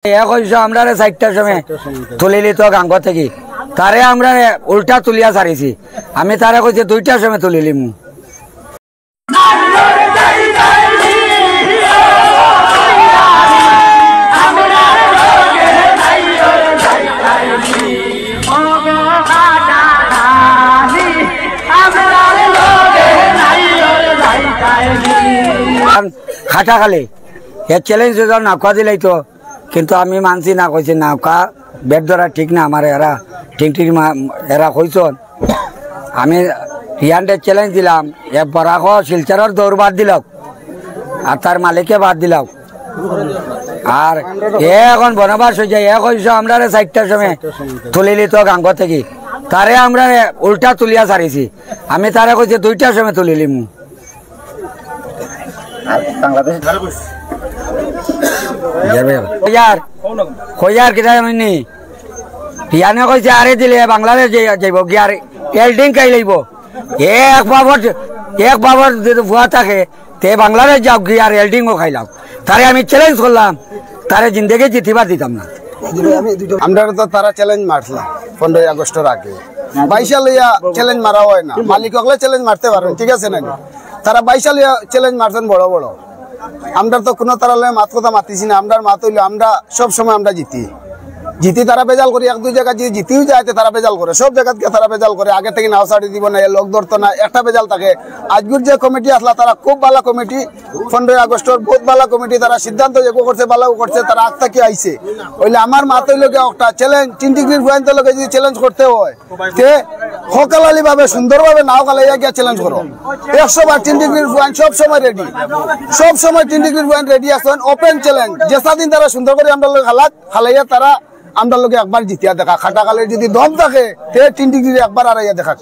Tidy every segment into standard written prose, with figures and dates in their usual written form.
আমরা 4টার সময় তুলিলি তো গাঙ্গ থেকে তারে আমরা উল্টা তুলিয়া ছাড়িছি। আমি তারা কইছি 2টার সময় তুলিলিম। খাটা খালি চ্যালেঞ্জ নৌকা দিলাই তো, কিন্তু আমি মানছি না, কইছি নৌকা বেড ধরা ঠিক না আমার, এরা ঠিক ঠিক এরা কইছন। আমি ইয়ানটে চ্যালেঞ্জ দিলাম, এ বরাক শিলচরের দৌড় বাদ দিলাম আর তার মালিকে বাদ দিলাম। আর এ এখন বনবাস হয়ে যায়। কইস আমরা 4টার সময় তুলিলি তো গাঙ্গ থেকে তারে আমরা উল্টা তুলিয়া ছাড়িছি। আমি তারা কইছি 2টার সময় তুলিলিম। ইয়ানে কইছে আরে দিলে বাংলাদেশ যাইব গিয়ার এল্ডিং খাই লইব। এক বাবর ভুয়া থাকে তে বাংলাদেশ যাও গিয়ার এল্ডিংও খাইলাম। তারে আমি চ্যালেঞ্জ করলাম, তারে জিন্দগি জিতিবার দিতাম না। আমরা তো তারা চ্যালেঞ্জ মারলাম 15 আগস্টের আগে। 22 লইয়া চ্যালেঞ্জ মারা হয় না, মালিক হলে চ্যালেঞ্জ মারতে পারেন, ঠিক আছে নাকি? তারা 22 লইয়া চ্যালেঞ্জ মারছেন বড় বড়। আমরা তো কোনো তারা লইয়া মাত কথা মাতিছি না। আমরা মাত হইলে আমরা সব সময় আমরা জিতি। তারা বেজাল করি, 1-2 জায়গা যদি জিতিও যায় তারা বেজাল করে, সব জায়গা থেকে তারা বেজাল করে। আগে থেকে নাও সাড়ি দিব না, লোক ধরতো না, একটা বেজাল থাকে। আজকের যে কমিটি আসলা তারা খুব ভালো কমিটি, 15 আগস্টের বহুত ভালো কমিটি। তারা সিদ্ধান্ত যে করছে ভালো করছে, তারা আগ থেকে আইছে। হইলে আমার মাত হইল একটা চ্যালেঞ্জ 3 ডিগ্রির পয়েন্ট লগে যদি চ্যালেঞ্জ করতে হয় তে হকালালি ভাবে সুন্দরভাবে নাও গালাইয়া গিয়া চ্যালেঞ্জ করো। 100 বার 3 ডিগ্রির পয়েন্ট সব সময় রেডি, সব সময় 3 ডিগ্রির পয়েন্ট রেডি আছেন। ওপেন চ্যালেঞ্জ যে সাদিন তারা সুন্দর করে আমরা খালাইয়া তারা আমরা লোকে একবার জিতিয়া দেখা। খাটাকালের যদি দম থাকে 3 ডিগ্রি একবার আড়াইয়া দেখা।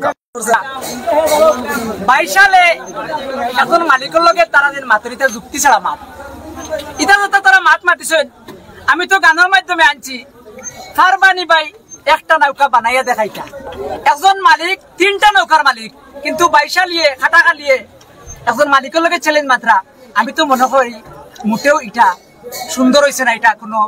22 সালে এখন মালিকের লগে তারা যে মাতরিতে যুক্তি ছাড়া মাত ইটা যত তারা মাত মাতিছেন। আমি তো গানের মাধ্যমে আনছি ফারবানি ভাই একটা নৌকা বানাইয়া দেখাইতা। একজন মালিক 3টা নৌকার মালিক, কিন্তু 22 সালিয়ে খাটাকালিয়ে একজন মালিকের লগে চ্যালেঞ্জ মাত্রা। আমি তো মনে করি মোটেও এটা সুন্দর হয়েছে না। এটা কোনো